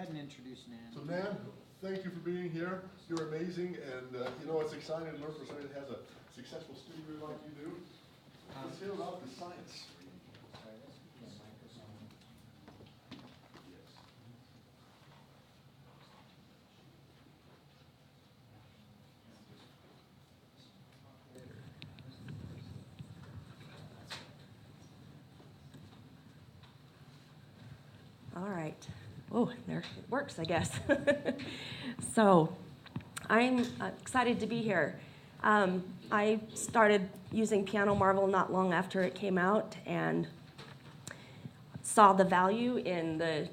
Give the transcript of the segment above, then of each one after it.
ahead and introduce Nan. So Nan, thank you for being here. You're amazing, and it's exciting to learn from somebody that has a successful studio like you do. Let's hear about the science. All right. Oh, there it works, I guess. So I'm excited to be here. I started using Piano Marvel not long after it came out and saw the value in the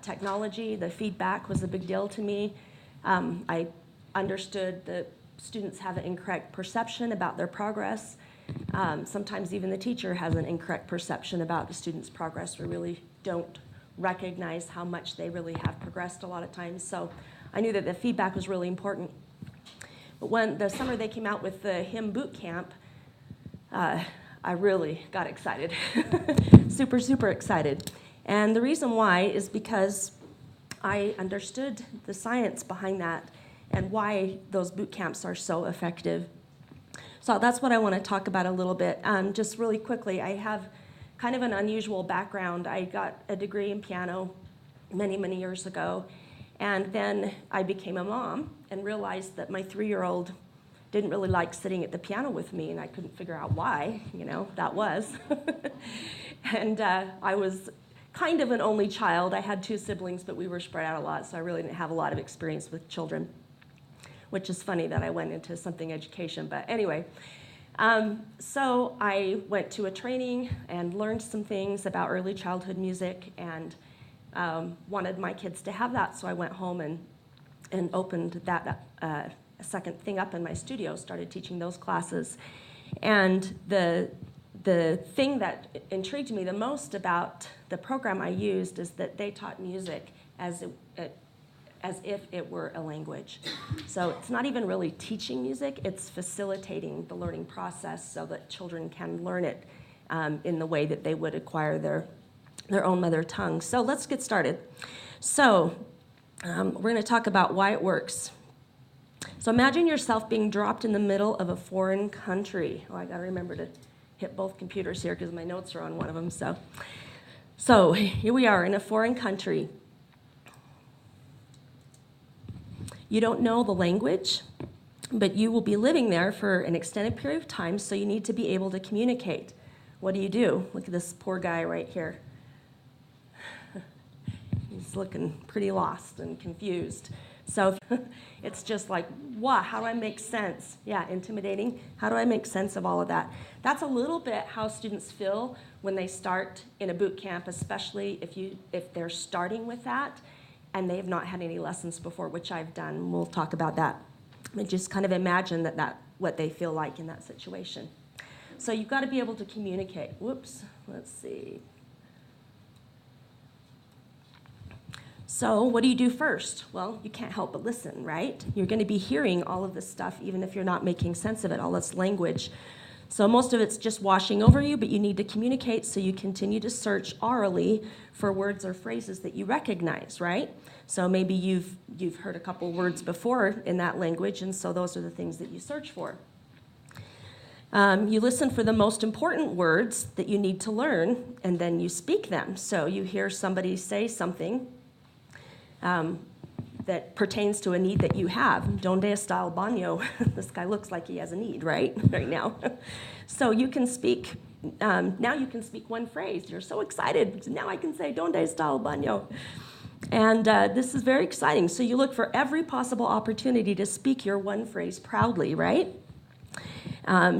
technology. The feedback was a big deal to me. I understood that students have an incorrect perception about their progress. Sometimes even the teacher has an incorrect perception about the student's progress. We really don't recognize how much they really have progressed a lot of times. So I knew that the feedback was really important. But when the summer they came out with the hymn boot camp, I really got excited. Super, super excited. And the reason why is because I understood the science behind that and why those boot camps are so effective. So that's what I want to talk about a little bit. Just really quickly, I have kind of an unusual background. I got a degree in piano many, many years ago, and then I became a mom and realized that my 3-year-old didn't really like sitting at the piano with me, and I couldn't figure out why, that was. And I was kind of an only child. I had 2 siblings, but we were spread out a lot, so I really didn't have a lot of experience with children, which is funny that I went into something education, but anyway. So I went to a training and learned some things about early childhood music and wanted my kids to have that. So I went home and opened that second thing up in my studio, started teaching those classes. And the thing that intrigued me the most about the program I used is that they taught music as if it were a language. So it's not even really teaching music, it's facilitating the learning process so that children can learn it in the way that they would acquire their own mother tongue. So let's get started. So we're going to talk about why it works. So imagine yourself being dropped in the middle of a foreign country. Oh, I got to remember to hit both computers here because my notes are on one of them. So here we are in a foreign country. You don't know the language, but you will be living there for an extended period of time, so you need to be able to communicate. What do? Look at this poor guy right here. He's looking pretty lost and confused. So it's just like, wow, how do I make sense? Yeah, intimidating. How do I make sense of all of that? That's a little bit how students feel when they start in a boot camp, especially if they're starting with that and they have not had any lessons before, which I've done. We'll talk about that. But just kind of imagine that what they feel like in that situation. So you've got to be able to communicate. Whoops, let's see. So what do you do first? Well, you can't help but listen, right? You're going to be hearing all of this stuff, even if you're not making sense of it, all this language. So most of it's just washing over you, but you need to communicate, so you continue to search orally for words or phrases that you recognize, right? So maybe you've heard a couple words before in that language, and so those are the things that you search for. You listen for the most important words that you need to learn, and then you speak them. So you hear somebody say something that pertains to a need that you have. Donde está el baño? This guy looks like he has a need, right now. So you can speak, now you can speak one phrase. You're so excited. Now I can say, Donde está el baño? And this is very exciting. So you look for every possible opportunity to speak your one phrase proudly, right?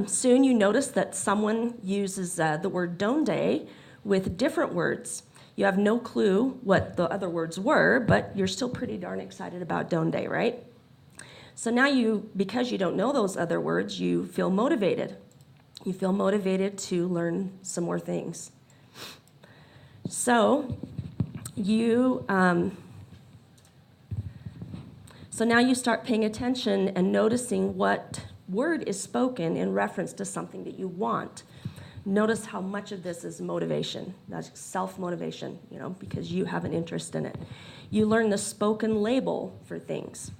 Soon you notice that someone uses the word donde with different words. You have no clue what the other words were, but you're still pretty darn excited about donde, right? So now because you don't know those other words, you feel motivated. You feel motivated to learn some more things. So now you start paying attention and noticing what word is spoken in reference to something that you want. Notice how much of this is motivation. That's self-motivation, because you have an interest in it. You learn the spoken label for things.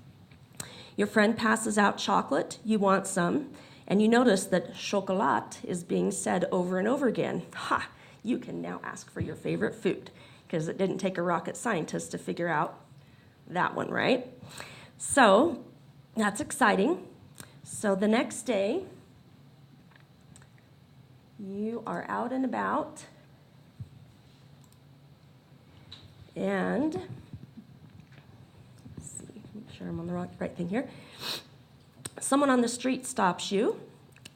Your friend passes out chocolate, you want some, and you notice that chocolat is being said over and over again. Ha! You can now ask for your favorite food, because it didn't take a rocket scientist to figure out that one, right? So that's exciting. So the next day, you are out and about, and let's see, make sure I'm on the right thing here. Someone on the street stops you,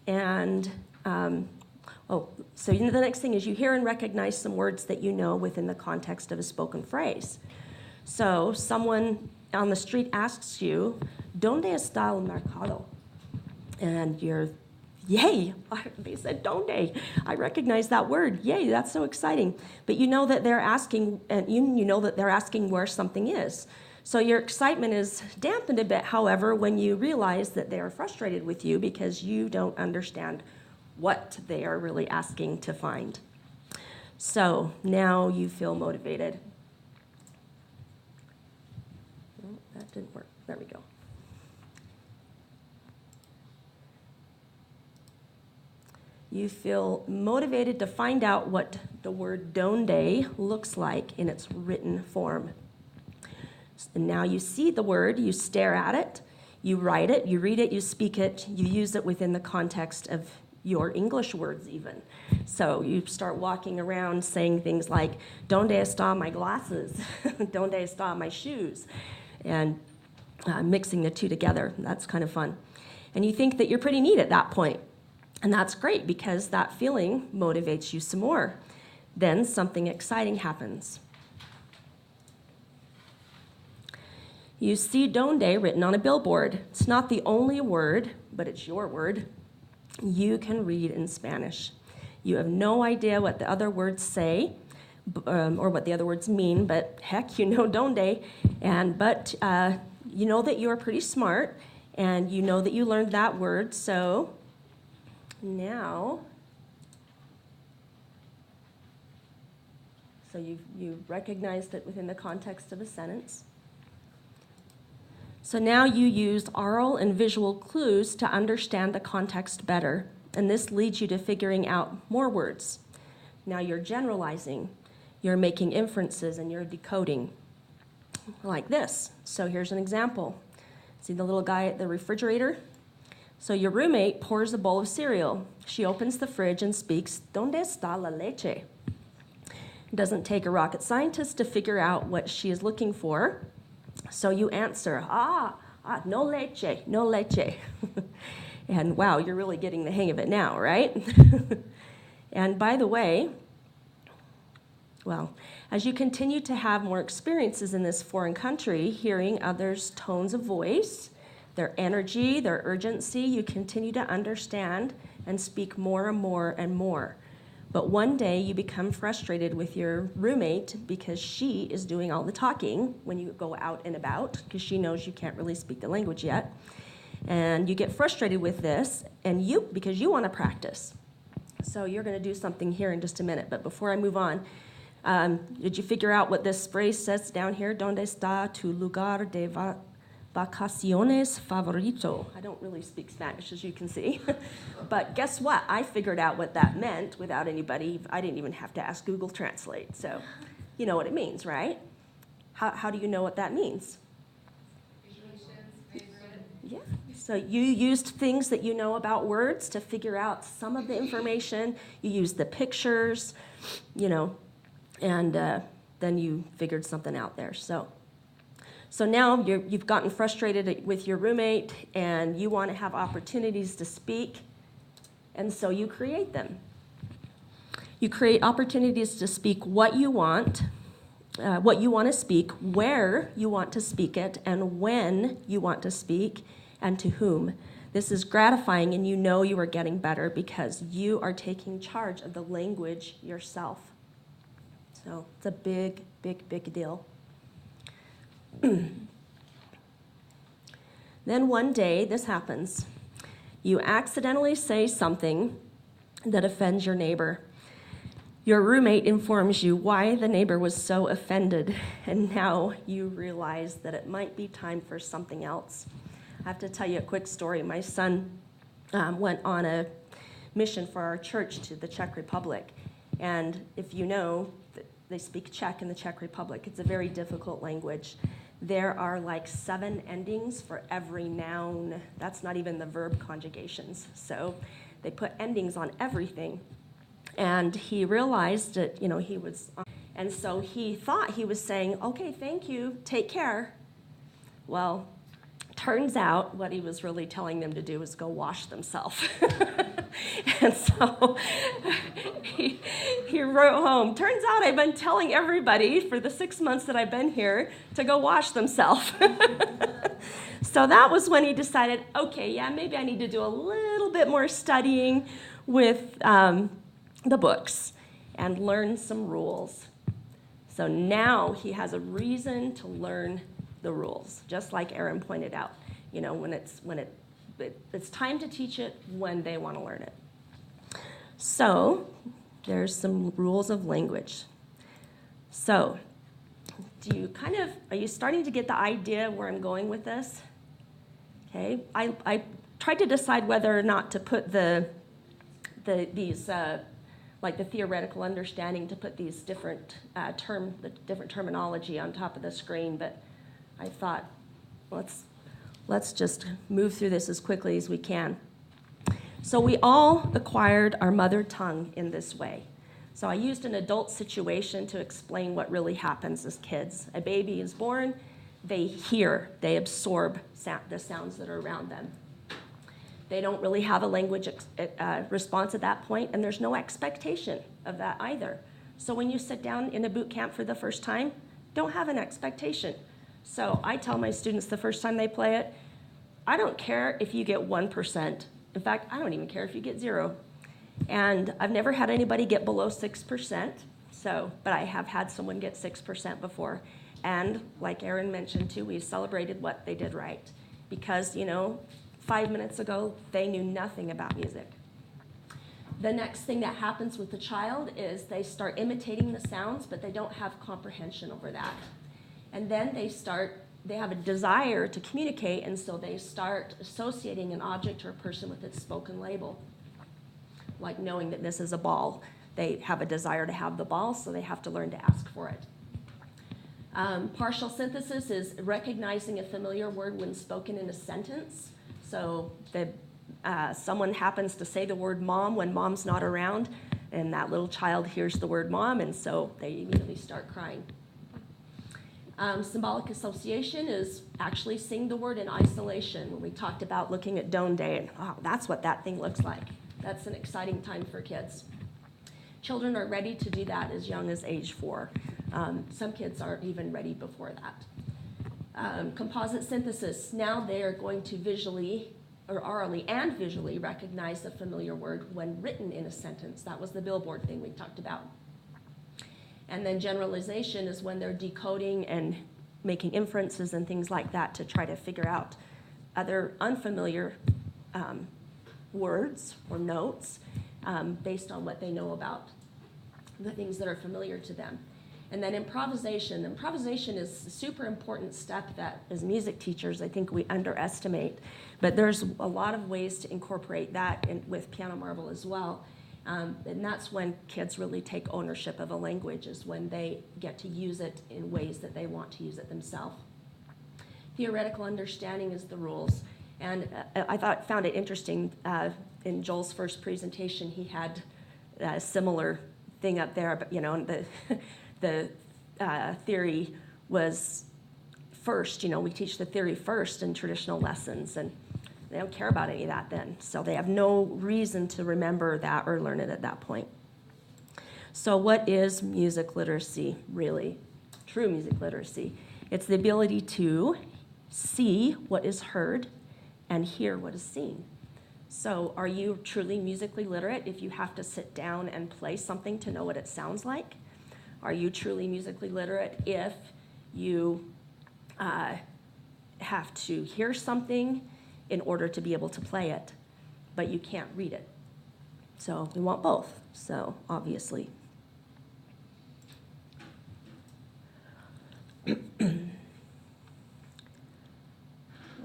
and so the next thing is you hear and recognize some words that you know within the context of a spoken phrase. So someone on the street asks you, "Donde está el mercado?" And you're, yay, they said donde. I recognize that word. Yay, that's so exciting. But you know that they're asking, and you know that they're asking where something is. So your excitement is dampened a bit, however, when you realize that they are frustrated with you because you don't understand what they are really asking to find. So now you feel motivated. Oh, that didn't work. There we go. You feel motivated to find out what the word donde looks like in its written form. And now you see the word, you stare at it, you write it, you read it, you speak it, you use it within the context of your English words even. So you start walking around saying things like, "Donde está my glasses?" "Donde está my shoes?" And mixing the two together. That's kind of fun. And you think that you're pretty neat at that point. And that's great because that feeling motivates you some more. Then something exciting happens. You see donde written on a billboard. It's not the only word, but it's your word. You can read in Spanish. You have no idea what the other words say or what the other words mean, but heck, you know donde. But you know that you are pretty smart, and you know that you learned that word, so now, you've recognized it within the context of a sentence. So now you use oral and visual clues to understand the context better, and this leads you to figuring out more words. Now you're generalizing, you're making inferences, and you're decoding like this. So here's an example. See the little guy at the refrigerator? So your roommate pours a bowl of cereal. She opens the fridge and speaks, "Donde está la leche?" It doesn't take a rocket scientist to figure out what she is looking for. So you answer, no leche, no leche. And wow, you're really getting the hang of it now, right? And by the way, well, as you continue to have more experiences in this foreign country, hearing others' tones of voice, their energy, their urgency, you continue to understand and speak more and more and more. But one day you become frustrated with your roommate because she is doing all the talking when you go out and about, because she knows you can't really speak the language yet. And you get frustrated with this, and because you want to practice. So you're going to do something here in just a minute. But before I move on, did you figure out what this phrase says down here? Donde está tu lugar de vacaciones favorito? I don't really speak Spanish, as you can see. But guess what? I figured out what that meant without anybody. I didn't even have to ask Google Translate. So you know what it means, right? How do you know what that means? Yeah. So you used things that you know about words to figure out some of the information. You used the pictures, and then you figured something out there. So now you've gotten frustrated with your roommate, and you want to have opportunities to speak, and so you create them. You create opportunities to speak what you want to speak, where you want to speak it, and when you want to speak, and to whom. This is gratifying, and you know you are getting better because you are taking charge of the language yourself. So it's a big, big, big deal. Then one day, this happens. You accidentally say something that offends your neighbor. Your roommate informs you why the neighbor was so offended, and now you realize that it might be time for something else. I have to tell you a quick story. My son went on a mission for our church to the Czech Republic, and if you know, they speak Czech in the Czech Republic. It's a very difficult language. There are like 7 endings for every noun. That's not even the verb conjugations. So they put endings on everything. And he realized that, he was, and so he thought he was saying, okay, thank you, take care. Well, turns out what he was really telling them to do was go wash themselves. And so he wrote home, turns out I've been telling everybody for the 6 months that I've been here to go wash themselves. So that was when he decided, okay, yeah, maybe I need to do a little bit more studying with the books and learn some rules. So now he has a reason to learn the rules, just like Aaron pointed out. When it's time to teach it when they want to learn it. So there's some rules of language. So are you starting to get the idea where I'm going with this? Okay, I tried to decide whether or not to put these like the theoretical understanding, to put these different different terminology on top of the screen, but I thought, let's just move through this as quickly as we can. So we all acquired our mother tongue in this way. So I used an adult situation to explain what really happens as kids. A baby is born, they they absorb the sounds that are around them. They don't really have a language response at that point, and there's no expectation of that either. So when you sit down in a boot camp for the first time, don't have an expectation. So I tell my students the first time they play it, I don't care if you get 1%. In fact, I don't even care if you get 0. And I've never had anybody get below 6%, but I have had someone get 6% before. And like Aaron mentioned too, we celebrated what they did right. Because, 5 minutes ago, they knew nothing about music. The next thing that happens with the child is they start imitating the sounds, but they don't have comprehension over that. And then they have a desire to communicate, and so they start associating an object or a person with its spoken label. Like knowing that this is a ball. They have a desire to have the ball, so they have to learn to ask for it. Partial synthesis is recognizing a familiar word when spoken in a sentence. So someone happens to say the word mom when mom's not around, and that little child hears the word mom, and so they immediately start crying. Symbolic association is actually seeing the word in isolation. When we talked about looking at Donde, and that's what that thing looks like. That's an exciting time for kids. Children are ready to do that as young as age 4. Some kids aren't even ready before that. Composite synthesis, now they are going to visually, or orally and visually, recognize a familiar word when written in a sentence. That was the billboard thing we talked about. And then generalization is when they're decoding and making inferences and things like that to try to figure out other unfamiliar words or notes based on what they know about the things that are familiar to them. And then improvisation. Improvisation is a super important step that as music teachers I think we underestimate, but there's a lot of ways to incorporate that with Piano Marvel as well. And that's when kids really take ownership of a language, is when they get to use it in ways that they want to use it themselves. Theoretical understanding is the rules. And I found it interesting, in Joel's first presentation, he had a similar thing up there, but the theory was first. We teach the theory first in traditional lessons, and they don't care about any of that then. So they have no reason to remember that or learn it at that point. So what is music literacy, really? True music literacy. It's the ability to see what is heard and hear what is seen. So are you truly musically literate if you have to sit down and play something to know what it sounds like? Are you truly musically literate if you have to hear something in order to be able to play it, but you can't read it? So we want both, so obviously.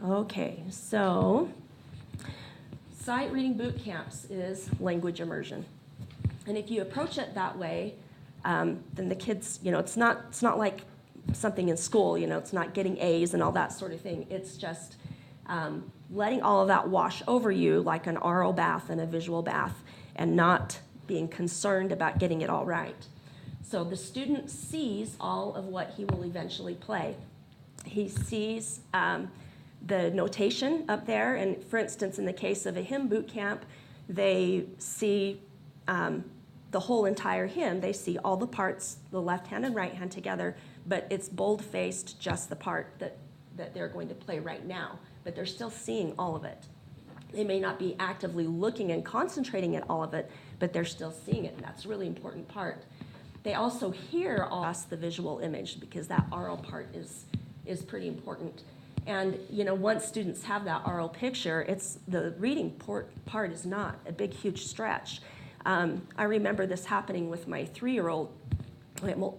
Okay, so sight reading boot camps is language immersion. And if you approach it that way, then the kids, it's not like something in school, it's not getting A's and all that sort of thing. It's just letting all of that wash over you like an oral bath and a visual bath, and not being concerned about getting it all right. So the student sees all of what he will eventually play. He sees the notation up there, and for instance, in the case of a hymn boot camp, they see the whole entire hymn. They see all the parts, the left hand and right hand together, but it's bold-faced just the part that they're going to play right now, but they're still seeing all of it. They may not be actively looking and concentrating at all of it, but they're still seeing it, and that's a really important part. They also hear the visual image, because that oral part is pretty important. And once students have that oral picture, the reading part is not a big, huge stretch. I remember this happening with my 3-year-old,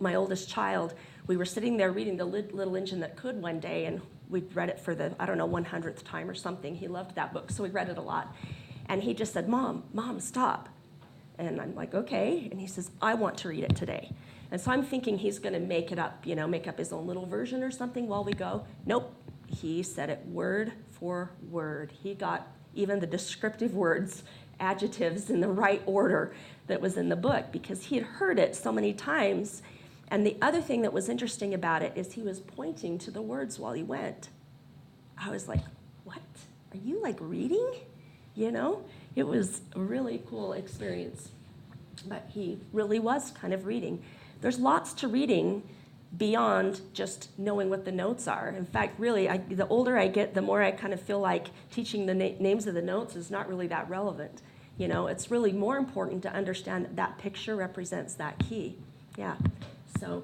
my oldest child. We were sitting there reading The Little Engine That Could one day, and we'd read it for the, 100th time or something. He loved that book, so we read it a lot. And he just said, Mom, stop. And I'm like, okay. And he says, I want to read it today. And so I'm thinking he's going to make it up, make up his own little version or something while we go. Nope. He said it word for word. He got even the descriptive words, adjectives in the right order that was in the book, because he had heard it so many times. And the other thing that was interesting about it is he was pointing to the words while he went. I was like, what? Are you like reading? It was a really cool experience. But he really was kind of reading. There's lots to reading beyond just knowing what the notes are. In fact, really, the older I get, the more I kind of feel like teaching the names of the notes is not really that relevant. It's really more important to understand that picture represents that key. Yeah. So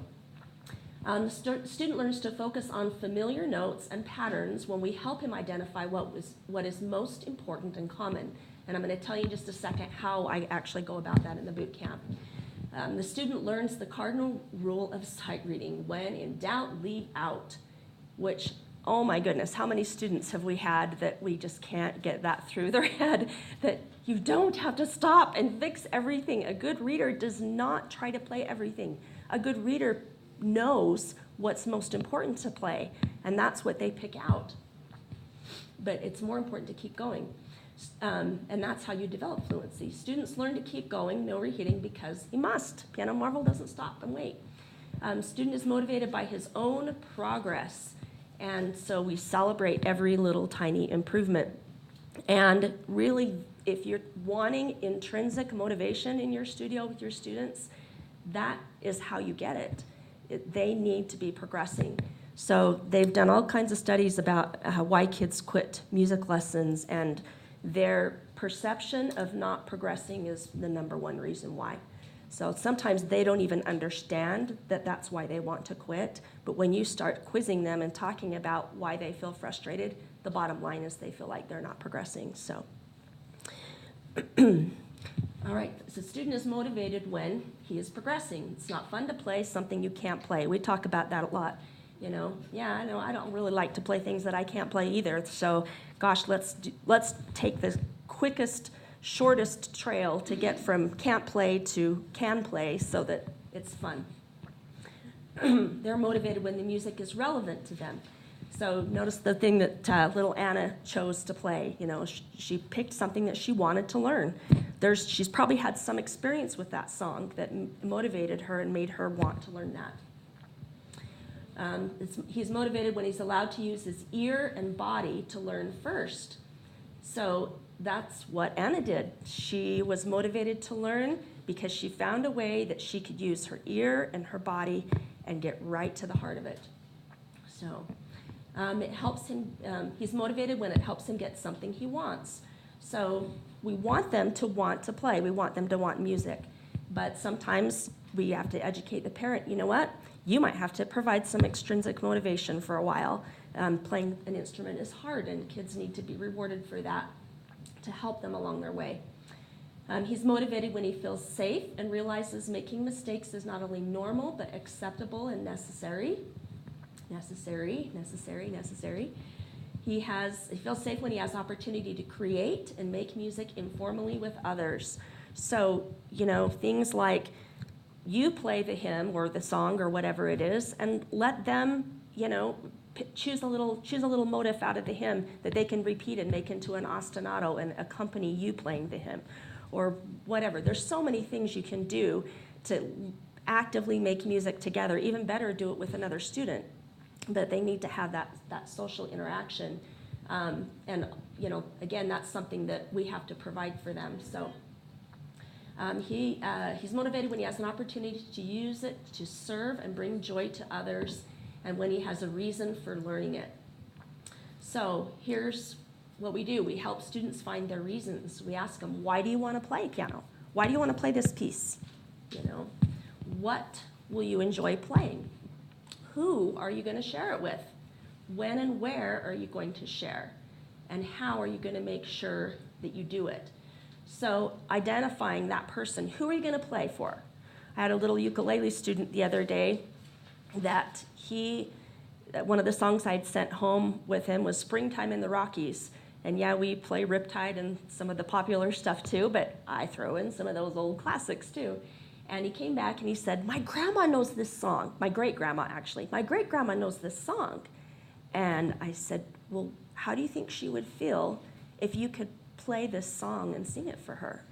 the student learns to focus on familiar notes and patterns when we help him identify what is most important and common. And I'm going to tell you in just a second how I actually go about that in the boot camp. The student learns the cardinal rule of sight reading: when in doubt, leave out, which, oh my goodness, how many students have we had that we just can't get that through their head, that you don't have to stop and fix everything. A good reader does not try to play everything. A good reader knows what's most important to play, and that's what they pick out. But it's more important to keep going. And that's how you develop fluency. Students learn to keep going, no reheating, because he must. Piano Marvel doesn't stop and wait. Student is motivated by his own progress, and so we celebrate every little tiny improvement. And really, if you're wanting intrinsic motivation in your studio with your students, that is how you get it. They need to be progressing. So they've done all kinds of studies about why kids quit music lessons, and their perception of not progressing is the number one reason why. So sometimes they don't even understand that that's why they want to quit, but when you start quizzing them and talking about why they feel frustrated, the bottom line is they feel like they're not progressing. So, all right, so student is motivated when he is progressing. It's not fun to play something you can't play. We talk about that a lot. Yeah, I know, I don't really like to play things that I can't play either. So, gosh, let's take the quickest, shortest trail to get from can't play to can play so that it's fun. They're motivated when the music is relevant to them. So notice the thing that little Anna chose to play. She picked something that she wanted to learn. She's probably had some experience with that song that motivated her and made her want to learn that. He's motivated when he's allowed to use his ear and body to learn first. So that's what Anna did. She was motivated to learn because she found a way that she could use her ear and her body and get right to the heart of it. So it helps him, he's motivated when it helps him get something he wants. So we want them to want to play. We want them to want music. But sometimes we have to educate the parent. You know what? You might have to provide some extrinsic motivation for a while. Playing an instrument is hard, and kids need to be rewarded for that to help them along their way. He's motivated when he feels safe and realizes making mistakes is not only normal, but acceptable and necessary. Necessary. He feels safe when he has opportunity to create and make music informally with others. So, things like you play the hymn or the song or whatever it is, and let them, choose a little motif out of the hymn that they can repeat and make into an ostinato and accompany you playing the hymn, or whatever. There's so many things you can do to actively make music together. Even better, do it with another student. But they need to have that social interaction. And, again, that's something that we have to provide for them. So he's motivated when he has an opportunity to use it to serve and bring joy to others, and when he has a reason for learning it. So here's what we do. We help students find their reasons. We ask them, why do you want to play piano? Why do you want to play this piece? What will you enjoy playing? Who are you going to share it with? When and where are you going to share? And how are you going to make sure that you do it? So identifying that person, who are you going to play for? I had a little ukulele student the other day that one of the songs I'd sent home with him was Springtime in the Rockies. And yeah, we play Riptide and some of the popular stuff too, but I throw in some of those old classics too. And he came back and he said, my grandma knows this song. My great-grandma, actually. My great-grandma knows this song. And I said, well, how do you think she would feel if you could play this song and sing it for her?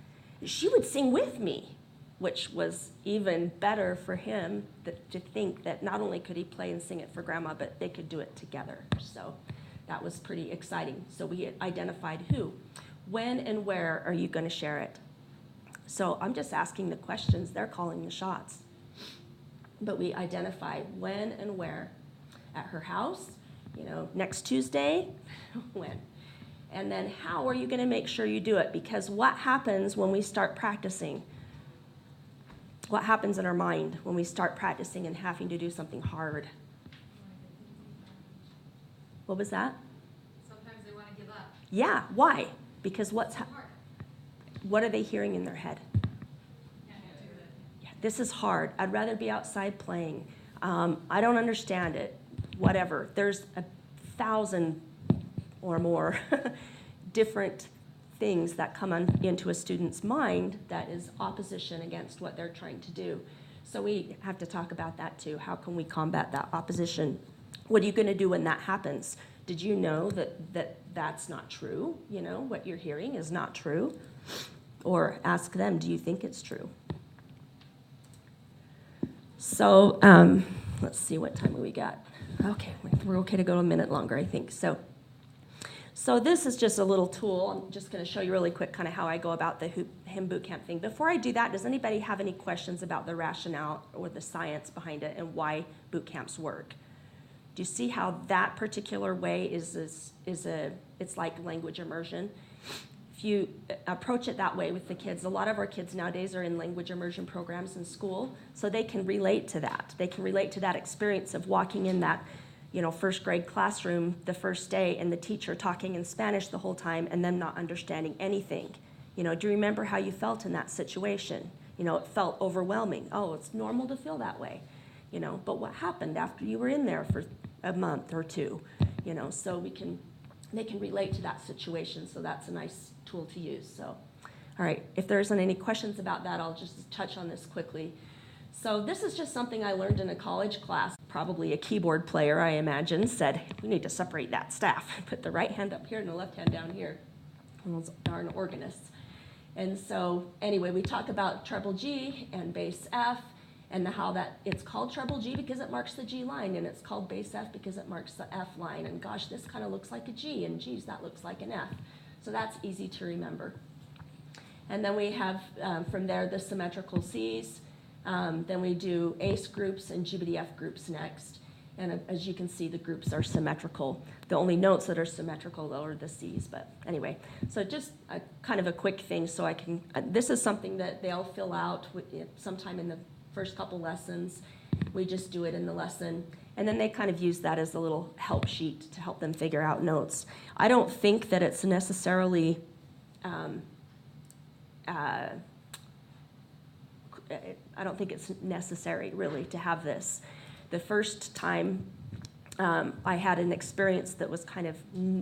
She would sing with me, which was even better for him to think that not only could he play and sing it for Grandma, but they could do it together. So that was pretty exciting. So we identified who. When and where are you going to share it? So I'm just asking the questions. They're calling the shots. But we identified when and where. At her house, next Tuesday, when. And then how are you going to make sure you do it? Because what happens when we start practicing? What happens in our mind when we start practicing and having to do something hard? What was that? Sometimes they want to give up. Yeah, why? Because what are they hearing in their head? Yeah, this is hard. I'd rather be outside playing. I don't understand it. Whatever. There's 1,000 or more different things that come into a student's mind that is opposition against what they're trying to do. So we have to talk about that too. How can we combat that opposition? What are you going to do when that happens? Did you know that's not true? What you're hearing is not true? Or ask them, do you think it's true? So let's see, what time we got. Okay, we're okay to go a minute longer, I think. So this is just a little tool. I'm just going to show you really quick kind of how I go about the hymn boot camp thing. Before I do that, does anybody have any questions about the rationale or the science behind it and why boot camps work? Do you see how that particular way it's like language immersion? If you approach it that way with the kids, a lot of our kids nowadays are in language immersion programs in school, so they can relate to that. They can relate to that experience of walking in that first grade classroom the first day and the teacher talking in Spanish the whole time and them not understanding anything. Do you remember how you felt in that situation? It felt overwhelming. Oh, it's normal to feel that way. But what happened after you were in there for a month or two? So they can relate to that situation, so that's a nice tool to use. So, all right, if there isn't any questions about that, I'll just touch on this quickly. So this is just something I learned in a college class. Probably a keyboard player, I imagine, said, we need to separate that staff. Put the right hand up here and the left hand down here. And those darn organists. And so anyway, we talk about treble G and bass F and how that it's called treble G because it marks the G line, and it's called bass F because it marks the F line. And gosh, this kind of looks like a G, and geez, that looks like an F. So that's easy to remember. And then we have, from there, the symmetrical Cs. Then we do ACE groups and GBDF groups next. And as you can see, the groups are symmetrical. The only notes that are symmetrical, though, are the Cs. But anyway, so just kind of a quick thing so I can, this is something that they'll fill out sometime in the first couple lessons. We just do it in the lesson. And then they kind of use that as a little help sheet to help them figure out notes. I don't think that it's necessarily I don't think it's necessary, really, to have this. The first time I had an experience that was kind of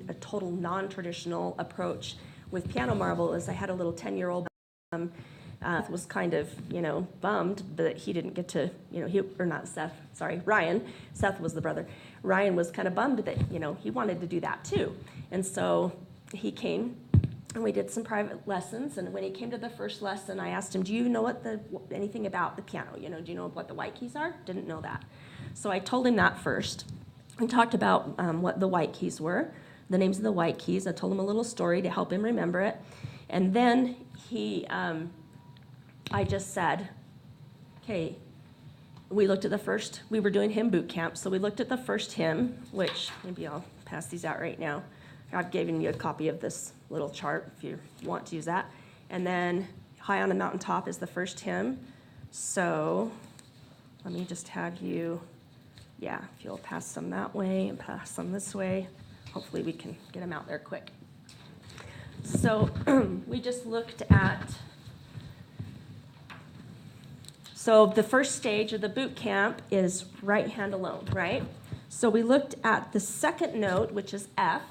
a total non-traditional approach with piano marble. Is I had a little 10-year-old was kind of, bummed that he didn't get to, Ryan. Seth was the brother. Ryan was kind of bummed that, he wanted to do that too. And so he came and we did some private lessons. And when he came to the first lesson, I asked him, do you know anything about the piano? Do you know what the white keys are? Didn't know that. So I told him that first. We talked about what the white keys were, the names of the white keys. I told him a little story to help him remember it. And then I just said, okay, we looked at we were doing hymn boot camp, so we looked at the first hymn, which maybe I'll pass these out right now. I've given you a copy of this little chart if you want to use that. And then High on a Mountaintop is the first hymn. So let me just have you, if you'll pass some that way and pass some this way, hopefully we can get them out there quick. So we just looked at, so the first stage of the boot camp is right hand alone, right? So we looked at the second note, which is F,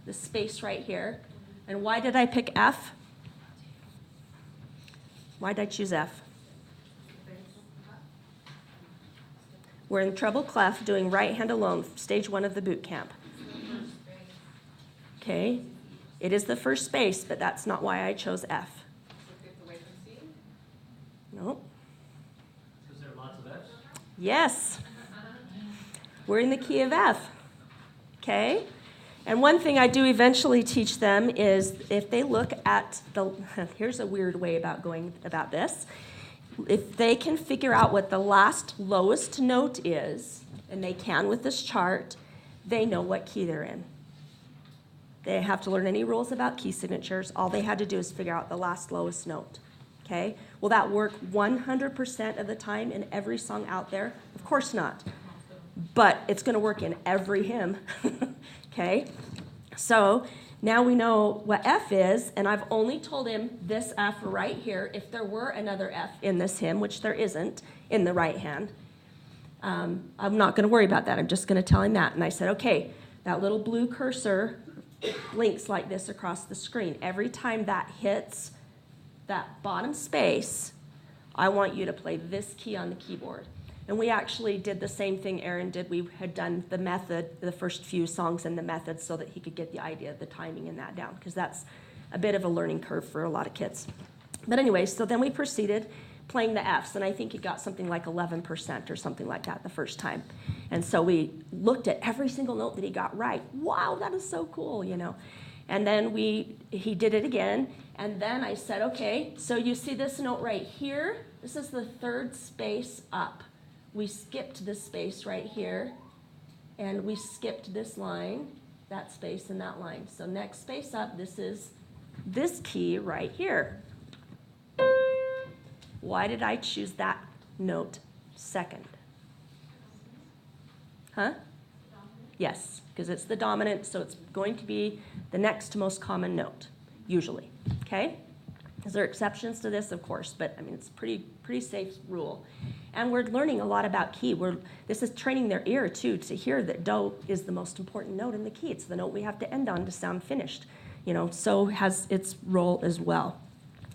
the space right here. And why did I pick F? Why did I choose F? We're in treble clef doing right hand alone, stage 1 of the boot camp. Okay, it is the first space, but that's not why I chose F. Nope. Is there lots of F's? Yes. We're in the key of F. Okay? And one thing I do eventually teach them is if they look at here's a weird way about this. If they can figure out what the last lowest note is, and they can with this chart, they know what key they're in. They have to learn any rules about key signatures. All they had to do is figure out the last lowest note. Okay? Will that work 100% of the time in every song out there? Of course not. But it's going to work in every hymn. Okay? So now we know what F is, and I've only told him this F right here. If there were another F in this hymn, which there isn't in the right hand, I'm not going to worry about that. I'm just going to tell him that. And I said, okay, that little blue cursor blinks like this across the screen. Every time that hits that bottom space, I want you to play this key on the keyboard. And we actually did the same thing Aaron did. We had done the method, the first few songs in the method, so that he could get the idea of the timing and that down, because that's a bit of a learning curve for a lot of kids. But anyway, so then we proceeded playing the Fs, and I think he got something like 11% or something like that the first time. And so we looked at every single note that he got right. Wow, that is so cool, And then he did it again, and then I said, okay, so you see this note right here? This is the third space up. We skipped this space right here, and we skipped this line, that space and that line. So next space up, this is this key right here. Why did I choose that note second? Huh? Yes, because it's the dominant, so it's going to be the next most common note, usually. Okay? Is there exceptions to this? Of course, but I mean, it's pretty safe rule. And we're learning a lot about key. This is training their ear, too, to hear that do is the most important note in the key. It's the note we have to end on to sound finished. So has its role as well.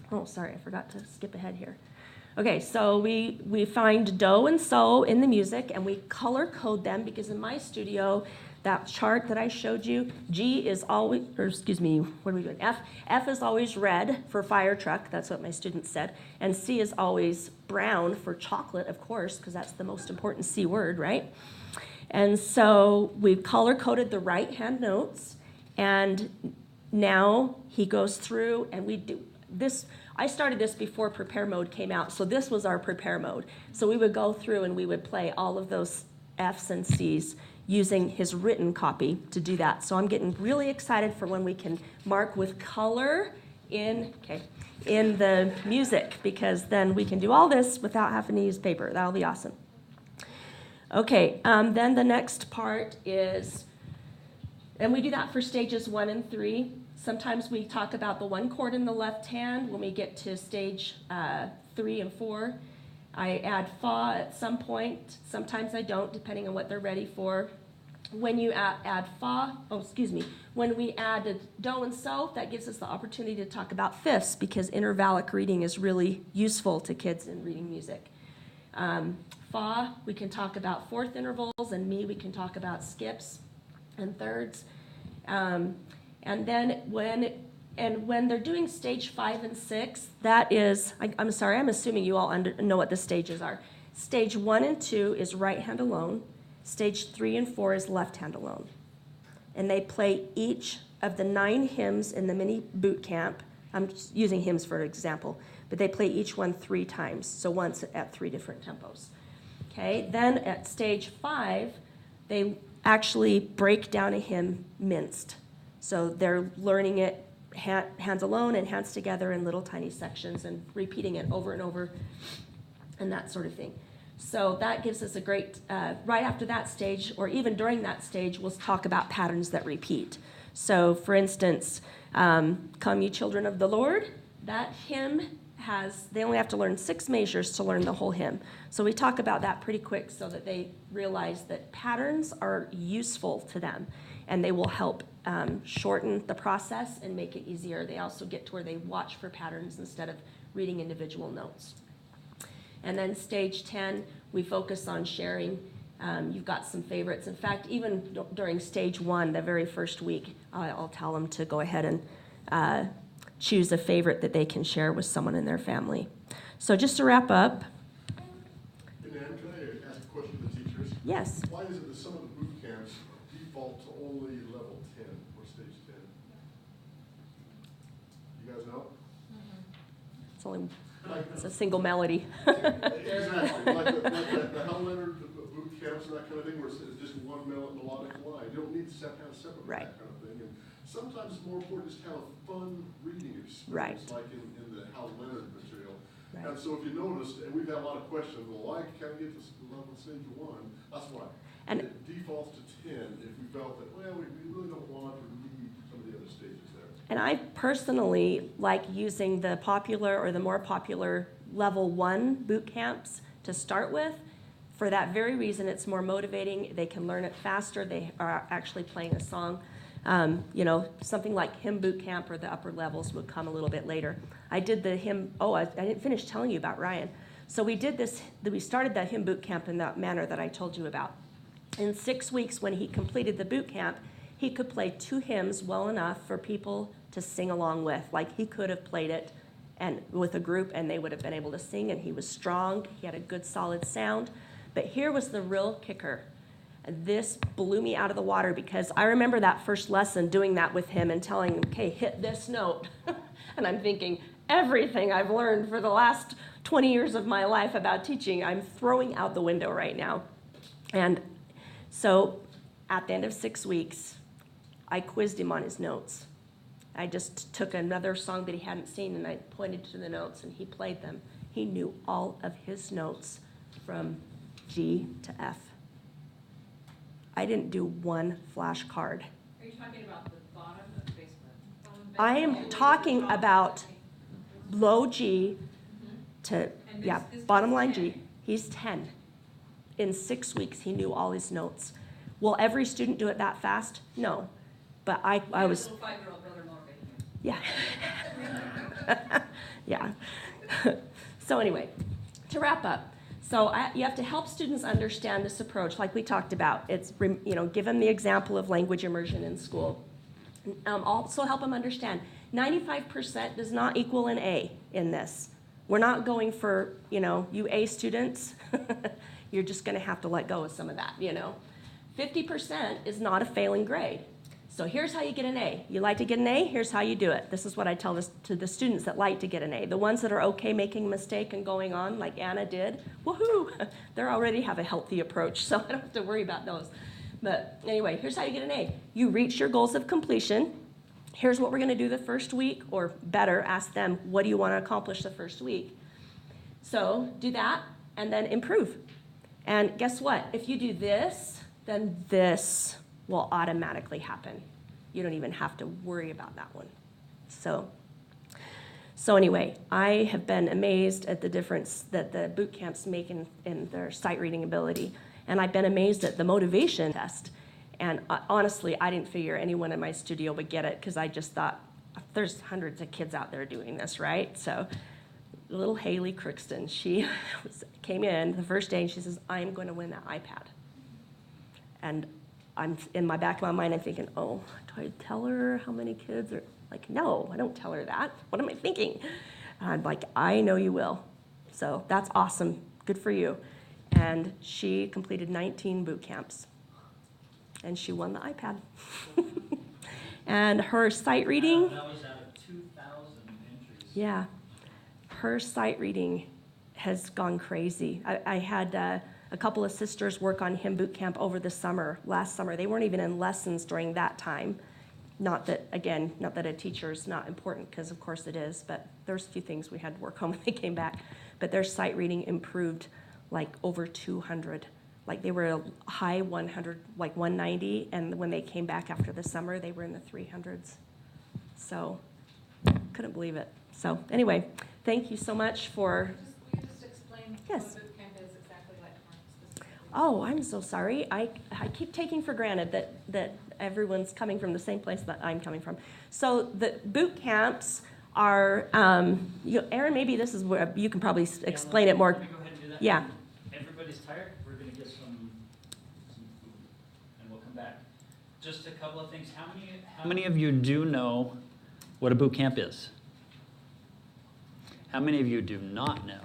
Oh, sorry, I forgot to skip ahead here. Okay, so we find do and so in the music, and we color code them, because in my studio, that chart that I showed you, G is always, what are we doing? F is always red for fire truck, that's what my students said, and C is always brown for chocolate, of course, because that's the most important C word, right? And so we've color-coded the right-hand notes, and now he goes through, and we do this. I started this before prepare mode came out, so this was our prepare mode. So we would go through and we would play all of those Fs and Cs using his written copy to do that. So I'm getting really excited for when we can mark with color in the music, because then we can do all this without having to use paper. That'll be awesome. Okay, then the next part is, and we do that for stages 1 and 3. Sometimes we talk about the one chord in the left hand when we get to stage 3 and 4. I add fa at some point. Sometimes I don't, depending on what they're ready for. when you add fa, when we added do and so, that gives us the opportunity to talk about fifths because intervallic reading is really useful to kids in reading music. Fa, we can talk about fourth intervals, and mi, we can talk about skips and thirds. And then when they're doing stage 5 and 6, that is, I'm sorry, I'm assuming you all know what the stages are. Stage 1 and 2 is right hand alone. Stage 3 and 4 is left hand alone. And they play each of the 9 hymns in the mini boot camp. I'm just using hymns for example, but they play each one 3 times, so once at 3 different tempos. Okay, then at stage 5, they actually break down a hymn minced. So they're learning it hands alone and hands together in little tiny sections and repeating it over and over and that sort of thing. So that gives us a great, right after that stage, or even during that stage, we'll talk about patterns that repeat. So for instance, Come Ye Children of the Lord, that hymn they only have to learn 6 measures to learn the whole hymn. So we talk about that pretty quick so that they realize that patterns are useful to them and they will help shorten the process and make it easier. They also get to where they watch for patterns instead of reading individual notes. And then stage 10, we focus on sharing. You've got some favorites. In fact, even during stage 1, the very first week, I'll tell them to go ahead and choose a favorite that they can share with someone in their family. So just to wrap up. Hey, Nan, can I ask a question to the teachers? Yes. Why is it that some of the boot camps default to only level 10 or stage 10? You guys know? It's only it's a single melody. Exactly, like the Hal Leonard boot camps and that kind of thing, where it's just one melodic line. You don't need to have separate Right. that kind of thing. And sometimes it's more important just to have a fun reading experience, Right. like in the Hal Leonard material. Right. And so if you noticed, and we've had a lot of questions, well, why can't we get to level stage 1? That's why. And it defaults to 10 if we felt that, well, we really don't want or need some of the other stages there. And I personally like using the popular or the more popular level 1 boot camps to start with. For that very reason, it's more motivating. They can learn it faster. They are actually playing a song. Something like hymn boot camp or the upper levels would come a little bit later. I did the hymn, I didn't finish telling you about Ryan. So we started that hymn boot camp in that manner that I told you about. In 6 weeks, when he completed the boot camp, he could play 2 hymns well enough for people to sing along with. Like he could have played it and with a group and they would have been able to sing, and he was strong. He had a good solid sound. But here was the real kicker. This blew me out of the water because I remember that first lesson doing that with him and telling him, okay, hit this note. And I'm thinking, everything I've learned for the last 20 years of my life about teaching, I'm throwing out the window right now. And so at the end of 6 weeks, I quizzed him on his notes. I just took another song that he hadn't seen and I pointed to the notes and he played them. He knew all of his notes from G to F. I didn't do one flashcard. Are you talking about the bottom of the basement? I am talking about low G to, And this bottom kid's line 10. G. He's 10. In 6 weeks, he knew all his notes. Will every student do it that fast? No. But I was, Little 5-year-old brother motivating you. yeah. Yeah. So anyway, to wrap up, so you have to help students understand this approach, like we talked about. It's, give them the example of language immersion in school. Also help them understand 95% does not equal an A in this. We're not going for, you A students, you're just going to have to let go of some of that, 50% is not a failing grade. So here's how you get an A. You like to get an A? Here's how you do it. This is what I tell this to the students that like to get an A. The ones that are okay making a mistake and going on, like Anna did, woohoo! They already have a healthy approach, so I don't have to worry about those. But anyway, here's how you get an A. You reach your goals of completion. Here's what we're going to do the first week, or better, ask them, what do you want to accomplish the first week? So do that, and then improve. And guess what? If you do this, then this will automatically happen. You don't even have to worry about that one. So anyway, I have been amazed at the difference that the boot camps make in their sight reading ability. And I've been amazed at the motivation test. And honestly, I didn't figure anyone in my studio would get it because I just thought, there's hundreds of kids out there doing this, right? So little Haley Crookston, she came in the first day and she says, I'm going to win that iPad. And I'm in my back of my mind, I'm thinking, oh, do I tell her how many kids are? Like, no, I don't tell her that. What am I thinking? And I'm like, I know you will. So that's awesome. Good for you. And she completed 19 boot camps. And she won the iPad. And her sight reading. That was out of 2,000 entries. Yeah. Her sight reading has gone crazy. I had a couple of sisters work on hymn boot camp over the summer, last summer. They weren't even in lessons during that time. Not that a teacher is not important, because of course it is, but there's a few things we had to work on when they came back. But their sight reading improved like over 200. Like they were a high 100, like 190, and when they came back after the summer, they were in the 300s. So, couldn't believe it. So anyway, thank you so much for. Will you just explain Yes. what boot camp is exactly like more specifically? Oh, I'm so sorry. I keep taking for granted that everyone's coming from the same place that I'm coming from. So the boot camps are, Aaron, maybe this is where you can probably explain it more. Let me go ahead and do that. Yeah. Everybody's tired, we're gonna get some food, and we'll come back. Just a couple of things. How many of you do know what a boot camp is? How many of you do not know?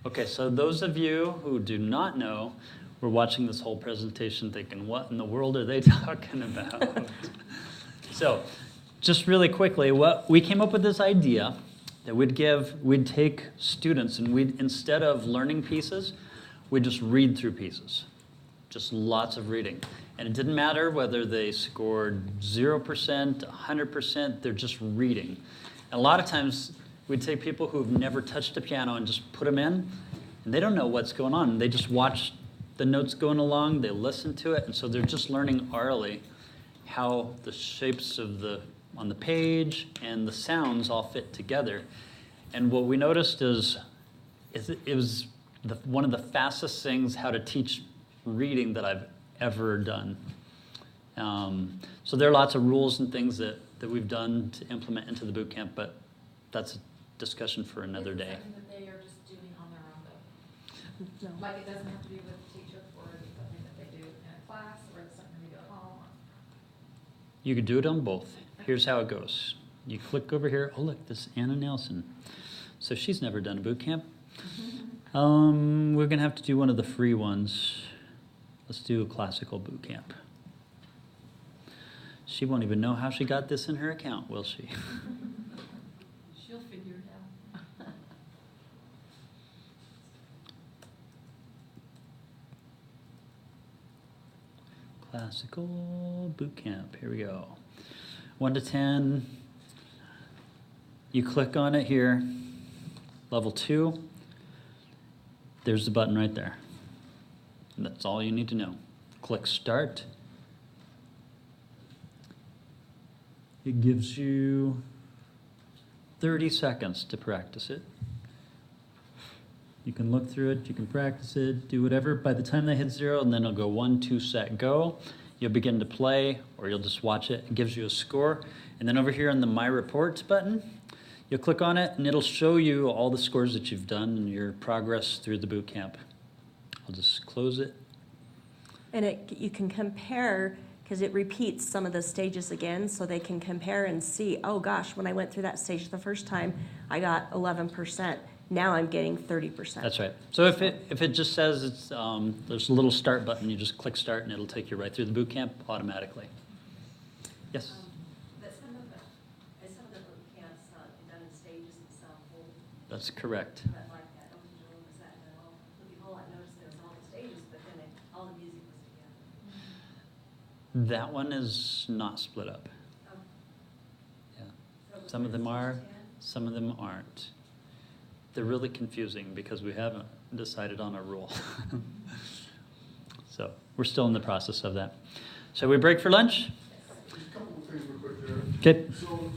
Okay, so those of you who do not know, we're watching this whole presentation thinking, what in the world are they talking about? So, just really quickly, we came up with this idea that we'd take students and instead of learning pieces, we'd just read through pieces. Just lots of reading. And it didn't matter whether they scored 0%, 100%, they're just reading. And a lot of times, we'd take people who've never touched a piano and just put them in, and they don't know what's going on. They just watch the notes going along, they listen to it, and so they're just learning orally how the shapes on the page and the sounds all fit together. And what we noticed is it was one of the fastest things how to teach reading that I've ever done. So there are lots of rules and things that we've done to implement into the boot camp, but that's a discussion for another Is it day. something that they are just doing on their own though? No. Like it doesn't have to be with a teacher, or is it something that they do in a class, or is it something we do at home? You could do it on both. Here's how it goes. You click over here. Oh, look, this is Anna Nelson. So she's never done a boot camp. We're going to have to do one of the free ones. Let's do a classical boot camp. She won't even know how she got this in her account, will she? She'll figure it out. Classical boot camp. Here we go. 1 to 10. You click on it here. Level 2. There's the button right there. And that's all you need to know. Click start. It gives you 30 seconds to practice it. You can look through it, you can practice it, do whatever. By the time they hit 0, and then it'll go 1, 2, set, go. You'll begin to play, or you'll just watch it. It gives you a score. And then over here on the My Reports button, you'll click on it, and it'll show you all the scores that you've done and your progress through the boot camp. I'll just close it. And you can compare, because it repeats some of the stages again, so they can compare and see, oh gosh, when I went through that stage the first time, I got 11%. Now I'm getting 30%. That's right. So if it just says it's there's a little start button, you just click start and it'll take you right through the boot camp automatically. Yes? But some of the boot camps done in stages and some whole, That's correct. but like that, was that the whole, I noticed there was all the stages, but then all the music was together. That one is not split up. Oh. Yeah. So Some of them are, 10? some of them aren't. They're really confusing because we haven't decided on a rule. So we're still in the process of that. Shall we break for lunch? Just a couple of things real quick there. Okay. So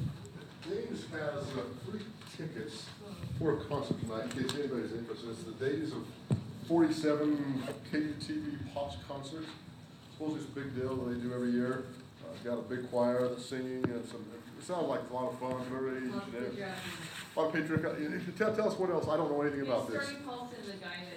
Days has free tickets for a concert tonight, in case anybody's interested. It's the Days of 47 KUTV Pops concert. supposedly it's a big deal that they do every year. Got a big choir that's singing and some, it sounds like a lot of fun, very, Lots of a patriotic music. lot of patriotic, tell us what else, I don't know anything about this. Sturdy Paulson, the guy that